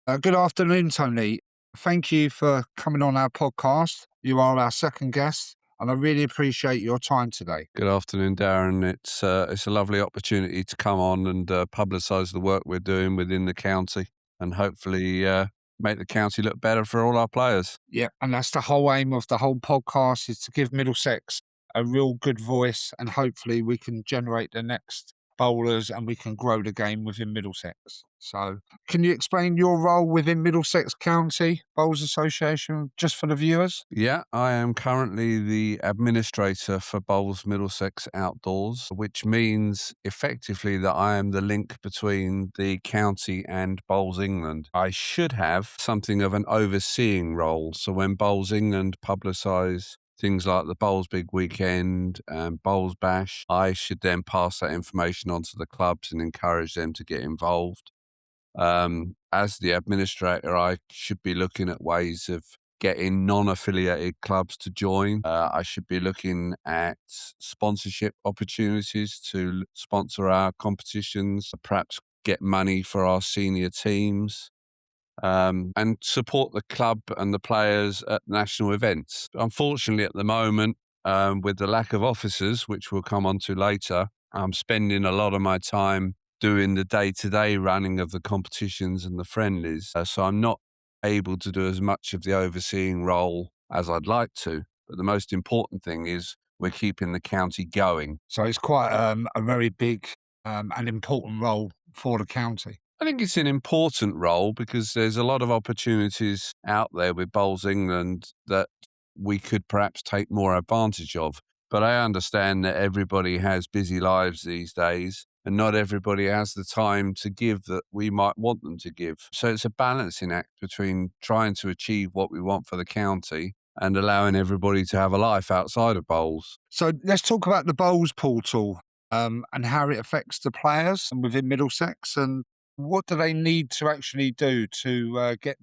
Good afternoon, Tony. Thank you for coming on our podcast. You are our second guest, and I really appreciate your time today. Good afternoon, Darren. It's a lovely opportunity to come on and publicise the work we're doing within the county, and hopefully make the county look better for all our players. Yeah, and that's the whole aim of the whole podcast is to give Middlesex a real good voice, and hopefully we can generate the next bowlers and we can grow the game within Middlesex. So, can you explain your role within Middlesex County Bowls Association just for the viewers? Yeah, I am currently the administrator for Bowls Middlesex Outdoors, which means effectively that I am the link between the county and Bowls England. I should have something of an overseeing role. So when Bowls England publicise things like the Bowls Big Weekend and Bowls Bash, I should then pass that information on to the clubs and encourage them to get involved. As the administrator, I should be looking at ways of getting non-affiliated clubs to join. I should be looking at sponsorship opportunities to sponsor our competitions, perhaps get money for our senior teams, and support the club and the players at national events. Unfortunately, at the moment, with the lack of officers, which we'll come on to later, I'm spending a lot of my time doing the day-to-day running of the competitions and the friendlies. So I'm not able to do as much of the overseeing role as I'd like to. But the most important thing is we're keeping the county going. So it's quite a very big and important role for the county. I think it's an important role because there's a lot of opportunities out there with Bowls England that we could perhaps take more advantage of. But I understand that everybody has busy lives these days and not everybody has the time to give that we might want them to give. So it's a balancing act between trying to achieve what we want for the county and allowing everybody to have a life outside of bowls. So let's talk about the Bowls portal and how it affects the players within Middlesex, and what do they need to actually do to get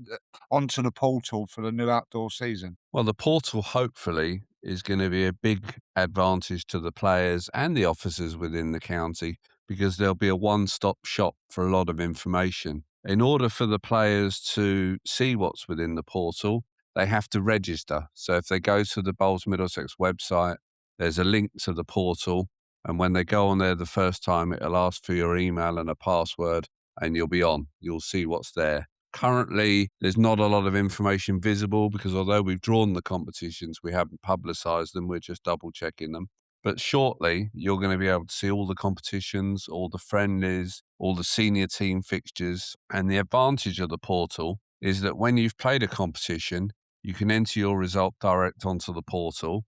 onto the portal for the new outdoor season? Well, the portal hopefully is going to be a big advantage to the players and the officers within the county because there'll be a one-stop shop for a lot of information. In order for the players to see what's within the portal, they have to register. So if they go to the Bowls Middlesex website, there's a link to the portal. And when they go on there the first time, it'll ask for your email and a password and you'll be on. You'll see what's there. Currently, there's not a lot of information visible because although we've drawn the competitions, we haven't publicised them. We're just double checking them. But shortly, you're going to be able to see all the competitions, all the friendlies, all the senior team fixtures. And the advantage of the portal is that when you've played a competition, you can enter your result direct onto the portal.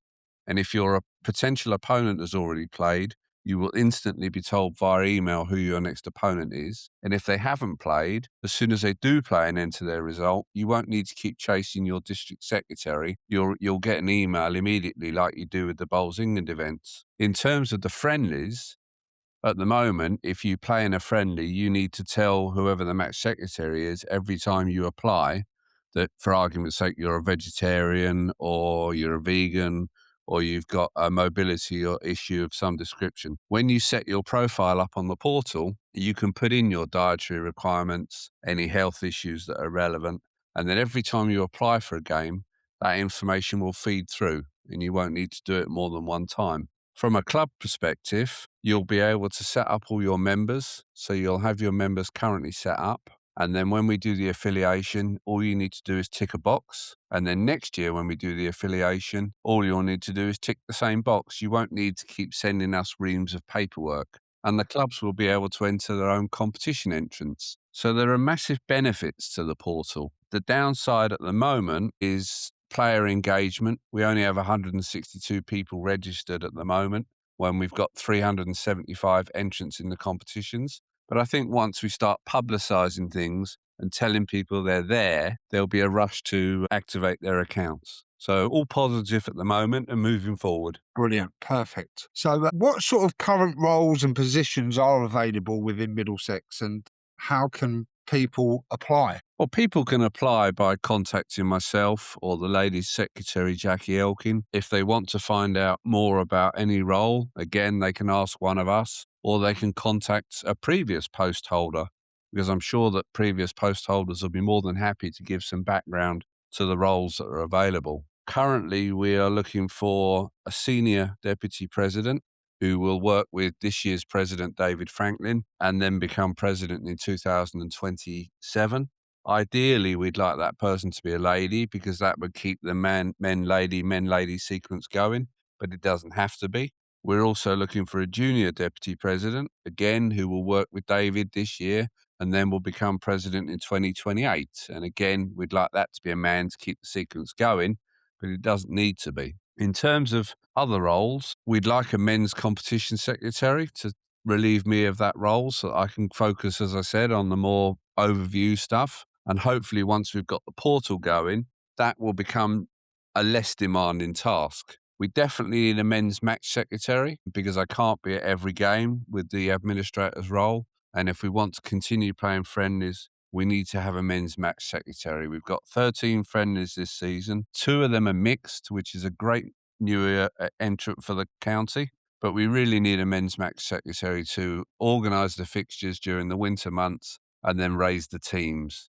And if your potential opponent has already played, you will instantly be told via email who your next opponent is. And if they haven't played, as soon as they do play and enter their result, you won't need to keep chasing your district secretary. You'll get an email immediately like you do with the Bowls England events. In terms of the friendlies, at the moment, if you play in a friendly, you need to tell whoever the match secretary is every time you apply that, for argument's sake, you're a vegetarian or you're a vegan or you've got a mobility or issue of some description. When you set your profile up on the portal, you can put in your dietary requirements, any health issues that are relevant, and then every time you apply for a game, that information will feed through and you won't need to do it more than one time. From a club perspective, you'll be able to set up all your members. So you'll have your members currently set up. And then when we do the affiliation, all you need to do is tick a box. And then next year, when we do the affiliation, all you'll need to do is tick the same box. You won't need to keep sending us reams of paperwork. And the clubs will be able to enter their own competition entrance. So there are massive benefits to the portal. The downside at the moment is player engagement. We only have 162 people registered at the moment when we've got 375 entrants in the competitions. But I think once we start publicising things and telling people they're there, there'll be a rush to activate their accounts. So all positive at the moment and moving forward. Brilliant. Perfect. So what sort of current roles and positions are available within Middlesex, and how can people apply? Well, people can apply by contacting myself or the ladies' secretary, Jackie Elkin. If they want to find out more about any role, again, they can ask one of us, or they can contact a previous post holder. because I'm sure that previous post holders will be more than happy to give some background to the roles that are available. Currently, we are looking for a senior deputy president who will work with this year's president, David Franklin, and then become president in 2027. Ideally, we'd like that person to be a lady because that would keep the men, lady sequence going, but it doesn't have to be. We're also looking for a junior deputy president, again, who will work with David this year and then will become president in 2028. And again, we'd like that to be a man to keep the sequence going, but it doesn't need to be. In terms of other roles, we'd like a men's competition secretary to relieve me of that role so that I can focus, as I said, on the more overview stuff. And hopefully, once we've got the portal going, that will become a less demanding task. We definitely need a men's match secretary because I can't be at every game with the administrator's role. And if we want to continue playing friendlies, we need to have a men's match secretary. We've got 13 friendlies this season. 2 of them are mixed, which is a great new entrant for the county. But we really need a men's match secretary to organise the fixtures during the winter months and then raise the teams.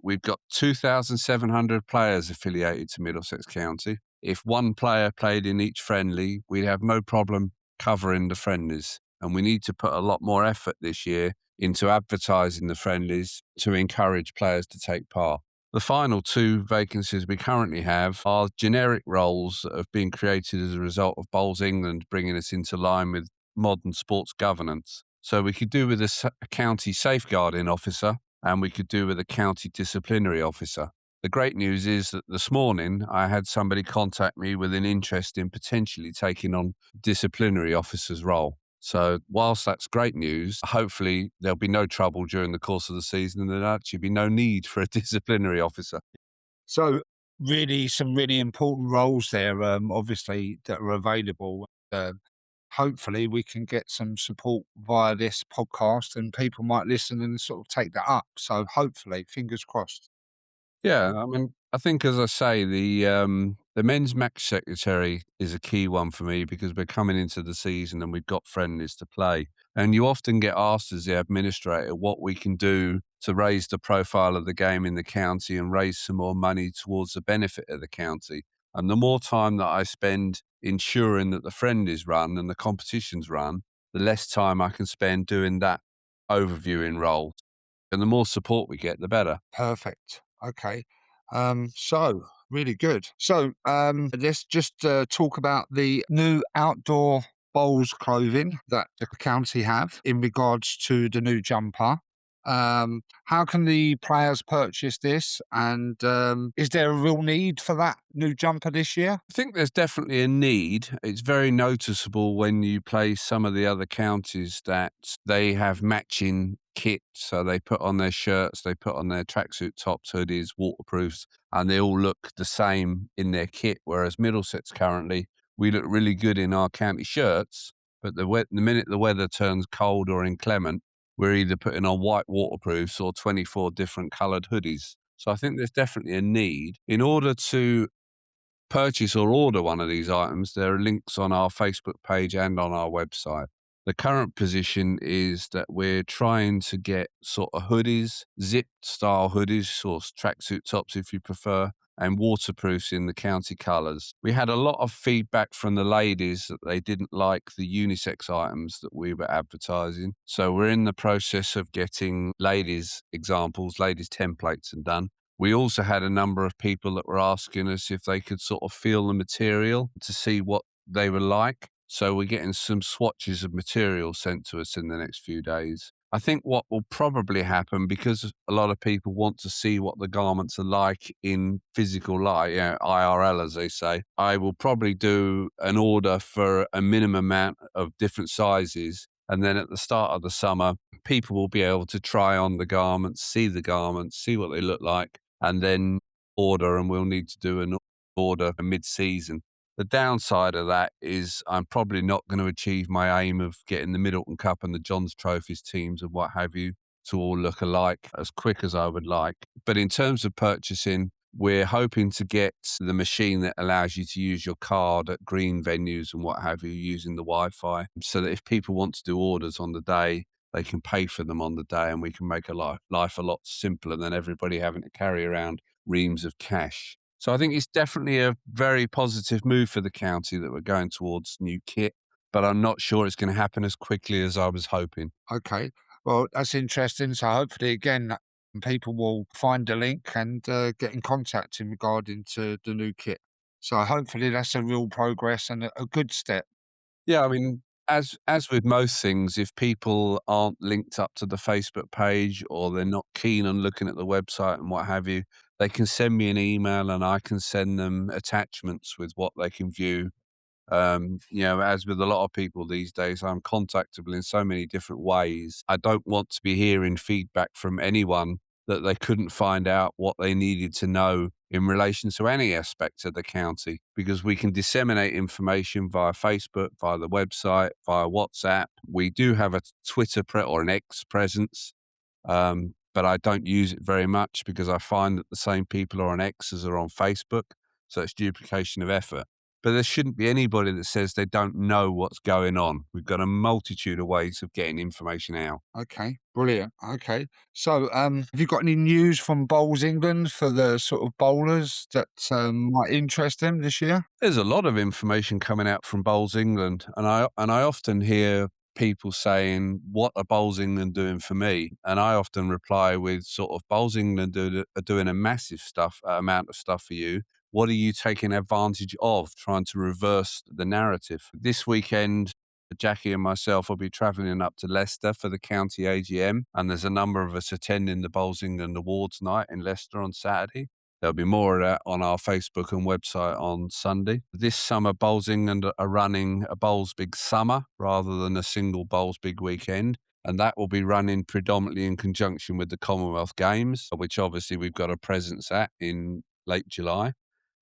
We've got 2,700 players affiliated to Middlesex County. If one player played in each friendly, we'd have no problem covering the friendlies. And we need to put a lot more effort this year into advertising the friendlies to encourage players to take part. The final 2 vacancies we currently have are generic roles that have been created as a result of Bowls England bringing us into line with modern sports governance. So we could do with a county safeguarding officer, and we could do with a county disciplinary officer. The great news is that this morning I had somebody contact me with an interest in potentially taking on disciplinary officer's role. So whilst that's great news, hopefully there'll be no trouble during the course of the season and there'll actually be no need for a disciplinary officer. So really, some really important roles there, obviously, that are available. Hopefully we can get some support via this podcast and people might listen and sort of take that up. So hopefully, fingers crossed. Yeah, I mean, I think as I say, the men's match secretary is a key one for me because we're coming into the season and we've got friendlies to play. And you often get asked as the administrator what we can do to raise the profile of the game in the county and raise some more money towards the benefit of the county. And the more time that I spend ensuring that the friendlies run and the competitions run, the less time I can spend doing that overviewing role. And the more support we get, the better. Perfect. Okay. So really good. So let's just talk about the new outdoor bowls clothing that the county have in regards to the new jumper. How can the players purchase this? And is there a real need for that new jumper this year? I think there's definitely a need. It's very noticeable when you play some of the other counties that they have matching kit. So they put on their shirts, they put on their tracksuit tops, hoodies, waterproofs, and they all look the same in their kit. Whereas Middlesex currently, we look really good in our county shirts, but the minute the weather turns cold or inclement, we're either putting on white waterproofs or 24 different coloured hoodies. So I think there's definitely a need. In order to purchase or order one of these items, there are links on our Facebook page and on our website. The current position is that we're trying to get sort of hoodies, zip style hoodies or tracksuit tops if you prefer, and waterproofs in the county colours. We had a lot of feedback from the ladies that they didn't like the unisex items that we were advertising. So we're in the process of getting ladies examples, ladies templates and done. We also had a number of people that were asking us if they could sort of feel the material to see what they were like. So we're getting some swatches of material sent to us in the next few days. I think what will probably happen, because a lot of people want to see what the garments are like in physical light, IRL as they say, I will probably do an order for a minimum amount of different sizes. And then at the start of the summer, people will be able to try on the garments, see what they look like, and then order, and we'll need to do an order mid-season. The downside of that is I'm probably not going to achieve my aim of getting the Middleton Cup and the Johns Trophies teams and what have you to all look alike as quick as I would like. But in terms of purchasing, we're hoping to get the machine that allows you to use your card at green venues and what have you using the Wi-Fi, so that if people want to do orders on the day, they can pay for them on the day, and we can make life a lot simpler than everybody having to carry around reams of cash. So I think it's definitely a very positive move for the county that we're going towards new kit, but I'm not sure it's going to happen as quickly as I was hoping. Okay. Well, that's interesting. So hopefully, again, people will find the link and get in contact in regarding to the new kit. So hopefully that's a real progress and a good step. Yeah, I mean, as with most things, if people aren't linked up to the Facebook page or they're not keen on looking at the website and what have you, they can send me an email and I can send them attachments with what they can view. As with a lot of people these days, I'm contactable in so many different ways. I don't want to be hearing feedback from anyone that they couldn't find out what they needed to know in relation to any aspect of the county, because we can disseminate information via Facebook, via the website, via WhatsApp. We do have a or an X presence, but I don't use it very much because I find that the same people are on X as are on Facebook. So it's duplication of effort. But there shouldn't be anybody that says they don't know what's going on. We've got a multitude of ways of getting information out. Okay, brilliant. Okay. So, have you got any news from Bowls England for the sort of bowlers that might interest them this year? There's a lot of information coming out from Bowls England, and I often hear people saying, "What are Bowls England doing for me?" And I often reply with sort of, "Bowls England are doing a massive amount of stuff for you. What are you taking advantage of, trying to reverse the narrative?" This weekend, Jackie and myself will be travelling up to Leicester for the county AGM, and there's a number of us attending the Bowls England Awards night in Leicester on Saturday. There'll be more of that on our Facebook and website on Sunday. This summer, Bowls England are running a Bowls Big Summer rather than a single Bowls Big Weekend. And that will be running predominantly in conjunction with the Commonwealth Games, which obviously we've got a presence at in late July.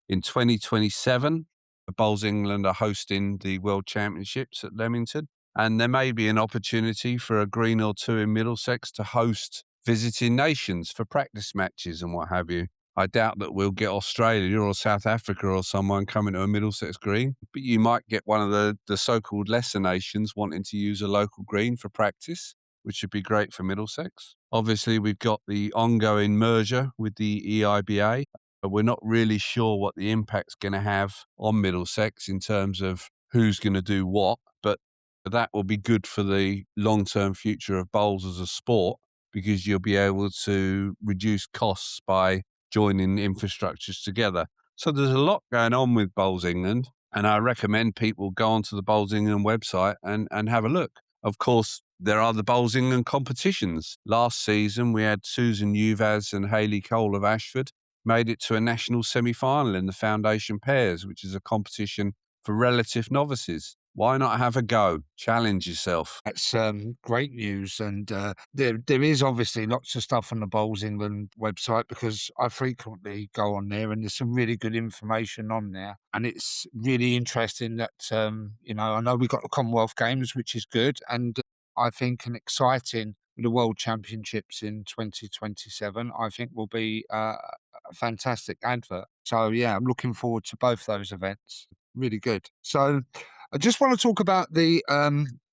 In 2027, the Bowls England are hosting the World Championships at Leamington, and there may be an opportunity for a green or two in Middlesex to host visiting nations for practice matches and what have you. I doubt that we'll get Australia or South Africa or someone coming to a Middlesex green, but you might get one of the so-called lesser nations wanting to use a local green for practice, which would be great for Middlesex. Obviously, we've got the ongoing merger with the EIBA, but we're not really sure what the impact's going to have on Middlesex in terms of who's going to do what. But that will be good for the long-term future of bowls as a sport, because you'll be able to reduce costs by joining infrastructures together. So there's a lot going on with Bowls England, and I recommend people go onto the Bowls England website and have a look. Of course, there are the Bowls England competitions. Last season, we had Susan Uvaz and Hayley Cole of Ashford made it to a national semi-final in the Foundation Pairs, which is a competition for relative novices. Why not have a go? Challenge yourself. That's great news, and there is obviously lots of stuff on the Bowls England website because I frequently go on there, and there's some really good information on there, and it's really interesting that I know we got the Commonwealth Games, which is good, and I think an exciting the World Championships in 2027. I think will be a fantastic advert. So yeah, I'm looking forward to both those events. Really good. So I just want to talk about the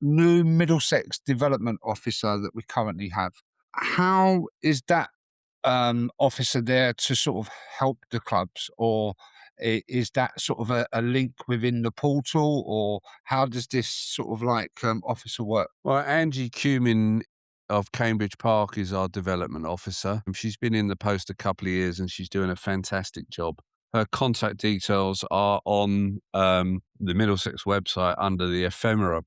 new Middlesex Development Officer that we currently have. How is that officer there to sort of help the clubs, or is that sort of a link within the portal, or how does this sort of like officer work? Well, Angie Cumin of Cambridge Park is our development officer. She's been in the post a couple of years and she's doing a fantastic job. Her contact details are on the Middlesex website under the ephemera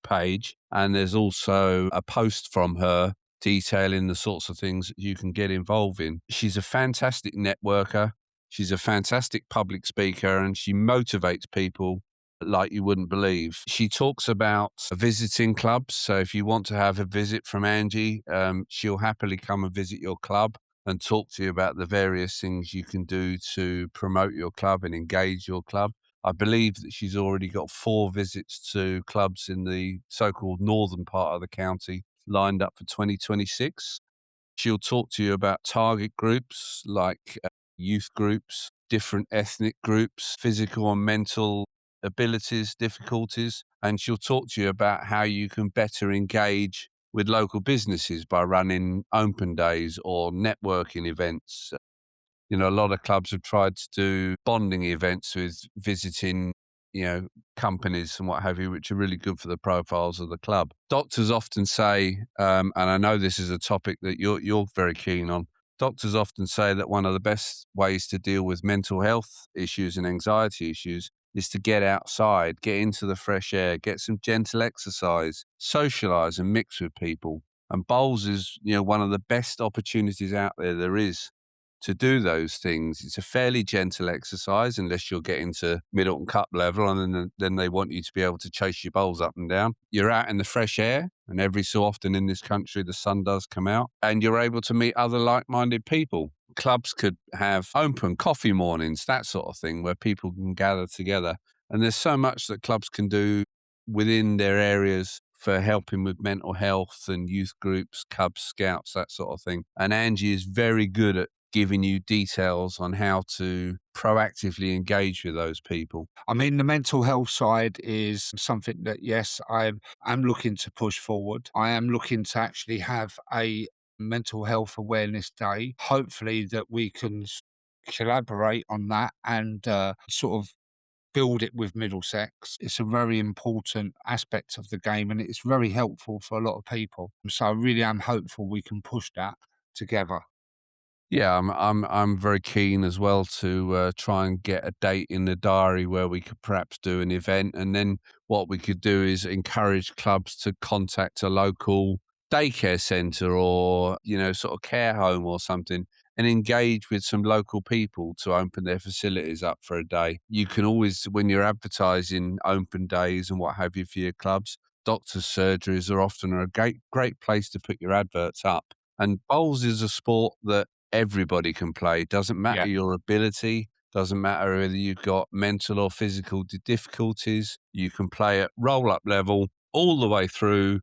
page. And there's also a post from her detailing the sorts of things that you can get involved in. She's a fantastic networker. She's a fantastic public speaker, and she motivates people like you wouldn't believe. She talks about visiting clubs. So if you want to have a visit from Angie, she'll happily come and visit your club and talk to you about the various things you can do to promote your club and engage your club. I believe that she's already got 4 visits to clubs in the so-called northern part of the county lined up for 2026. She'll talk to you about target groups like youth groups, different ethnic groups, physical and mental abilities, difficulties, and she'll talk to you about how you can better engage with local businesses by running open days or networking events. A lot of clubs have tried to do bonding events with visiting, companies and what have you, which are really good for the profiles of the club. Doctors often say, and I know this is a topic that you're very keen on. Doctors often say that one of the best ways to deal with mental health issues and anxiety issues is to get outside, get into the fresh air, get some gentle exercise, socialize and mix with people. And bowls is, one of the best opportunities out there is to do those things. It's a fairly gentle exercise unless you're getting to Middleton Cup level, and then they want you to be able to chase your bowls up and down. You're out in the fresh air, and every so often in this country, the sun does come out, and you're able to meet other like-minded people. Clubs could have open coffee mornings, that sort of thing, where people can gather together. And there's so much that clubs can do within their areas for helping with mental health and youth groups, Cubs, Scouts, that sort of thing. And Angie is very good at giving you details on how to proactively engage with those people. I mean, the mental health side is something that, yes, I am looking to push forward. I am looking to actually have a mental health awareness day. Hopefully that we can collaborate on that and sort of build it with Middlesex. It's a very important aspect of the game and it's very helpful for a lot of people. So I really am hopeful we can push that together. Yeah, I'm very keen as well to try and get a date in the diary where we could perhaps do an event, and then what we could do is encourage clubs to contact a local daycare centre or sort of care home or something, and engage with some local people to open their facilities up for a day. You can always, when you're advertising open days and what have you for your clubs, doctors' surgeries are often a great place to put your adverts up. And bowls is a sport that everybody can play. Doesn't matter Yeah. your ability, doesn't matter whether you've got mental or physical difficulties. You can play at roll-up level all the way through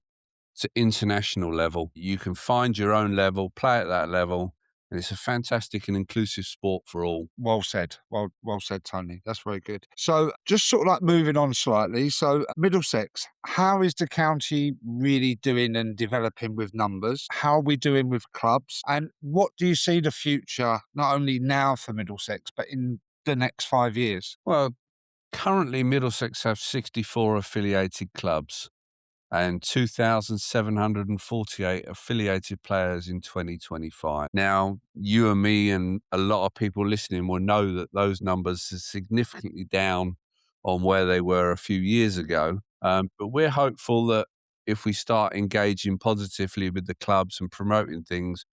to international level. You can find your own level, play at that level, and it's a fantastic and inclusive sport for all. Well said. Well said, Tony. That's very good. So just sort of like moving on slightly. So Middlesex, how is the county really doing and developing with numbers? How are we doing with clubs? And what do you see the future, not only now for Middlesex, but in the next 5 years? Well, currently Middlesex have 64 affiliated clubs and 2,748 affiliated players in 2025. Now, you and me and a lot of people listening will know that those numbers are significantly down on where they were a few years ago. But we're hopeful that if we start engaging positively with the clubs and promoting things,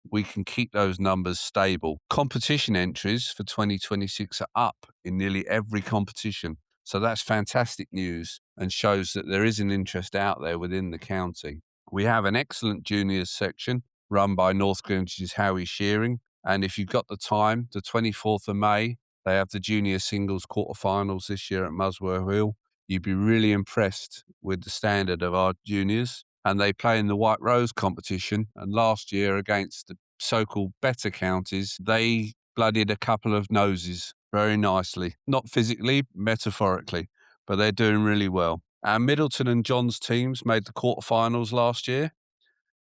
we can keep those numbers stable. Competition entries for 2026 are up in nearly every competition. So that's fantastic news and shows that there is an interest out there within the county. We have an excellent juniors section run by North Greenwich's Howie Shearing. And if you've got the time, the 24th of May, they have the junior singles quarterfinals this year at Muswell Hill. You'd be really impressed with the standard of our juniors. And they play in the White Rose competition. And last year, against the so-called better counties, they bloodied a couple of noses very nicely. Not physically, metaphorically, but they're doing really well. Our Middleton and Johns teams made the quarterfinals last year,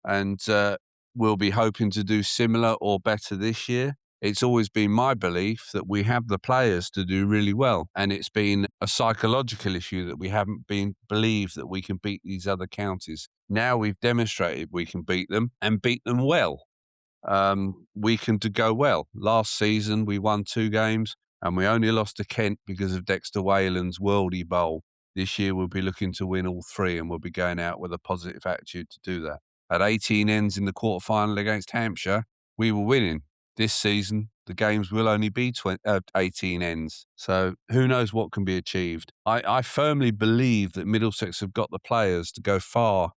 and we'll be hoping to do similar or better this year. It's always been my belief that we have the players to do really well. And it's been a psychological issue that we haven't been believed that we can beat these other counties. Now we've demonstrated we can beat them and beat them well. We can go well. Last season, we won 2 games and we only lost to Kent because of Dexter Whalen's worldy bowl. This year, we'll be looking to win all 3 and we'll be going out with a positive attitude to do that. At 18 ends in the quarterfinal against Hampshire, we were winning. This season, the games will only be 18 ends. So who knows what can be achieved. I firmly believe that Middlesex have got the players to go far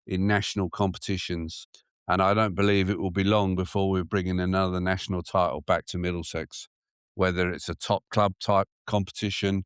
in national competitions. And I don't believe it will be long before we're bringing another national title back to Middlesex, whether it's a top club type competition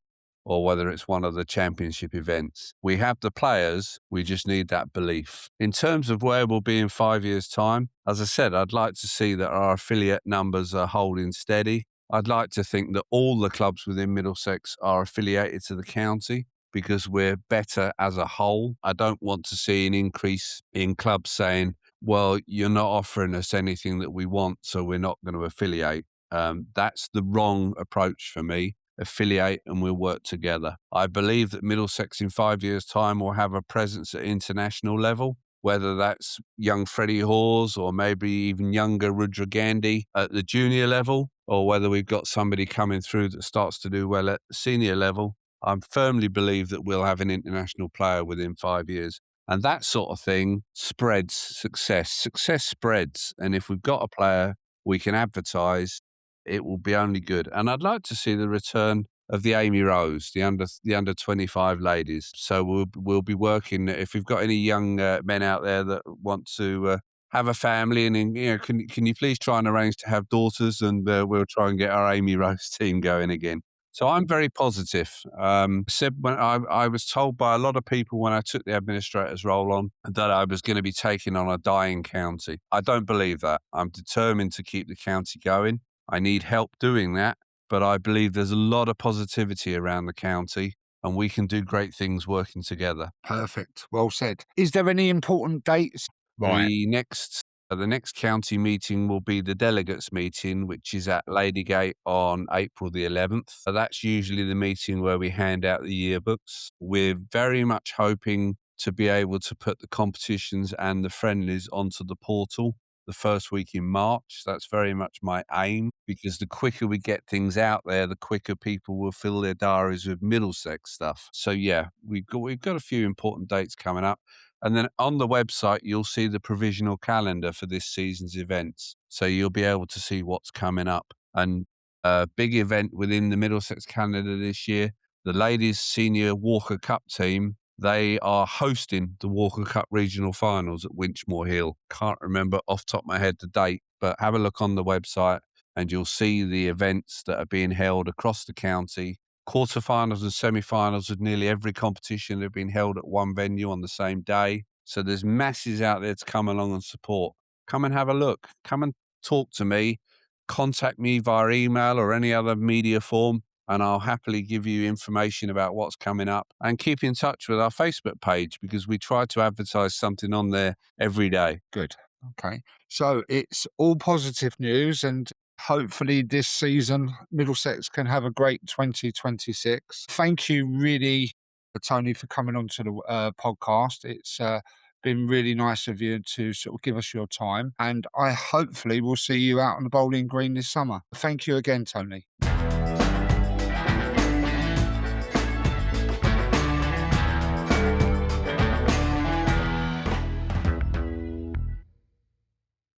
or whether it's one of the championship events. We have the players, we just need that belief. In terms of where we'll be in 5 years' time, as I said, I'd like to see that our affiliate numbers are holding steady. I'd like to think that all the clubs within Middlesex are affiliated to the county. because we're better as a whole. I don't want to see an increase in clubs saying, well, you're not offering us anything that we want, so we're not going to affiliate. That's the wrong approach for me. Affiliate and we'll work together. I believe that Middlesex in 5 years' time will have a presence at international level, whether that's young Freddie Hawes or maybe even younger Rudra Gandhi at the junior level, or whether we've got somebody coming through that starts to do well at the senior level. I firmly believe that we'll have an international player within 5 years. And that sort of thing spreads success. Success spreads. And if we've got a player we can advertise, it will be only good. And I'd like to see the return of the Amy Rose, the under 25 ladies. So we'll be working. If we've got any young men out there that want to have a family, and can you please try and arrange to have daughters, and we'll try and get our Amy Rose team going again. So I'm very positive. Said when I was told by a lot of people when I took the administrator's role on that I was going to be taking on a dying county. I don't believe that. I'm determined to keep the county going. I need help doing that, but I believe there's a lot of positivity around the county, and we can do great things working together. Perfect. Well said. Is there any important dates? Right. The next county meeting will be the delegates meeting, which is at Ladygate on April the 11th. So that's usually the meeting where we hand out the yearbooks. We're very much hoping to be able to put the competitions and the friendlies onto the portal the first week in March. That's very much my aim, because the quicker we get things out there, the quicker people will fill their diaries with Middlesex stuff. So yeah, we've got a few important dates coming up. And then on the website, you'll see the provisional calendar for this season's events. So you'll be able to see what's coming up. And a big event within the Middlesex calendar this year, the ladies' senior Walker Cup team, they are hosting the Walker Cup regional finals at Winchmore Hill. Can't remember off the top of my head the date, but have a look on the website and you'll see the events that are being held across the county. Quarterfinals and semi-finals of nearly every competition have been held at one venue on the same day. So there's masses out there to come along and support. Come and have a look. Come and talk to me. Contact me via email or any other media form, and I'll happily give you information about what's coming up. And keep in touch with our Facebook page, because we try to advertise something on there every day. Good. Okay. So it's all positive news, and hopefully this season Middlesex can have a great 2026. Thank you really, Tony, for coming onto the podcast. It's been really nice of you to sort of give us your time, and I hopefully will see you out on the bowling green this summer. Thank you again, Tony.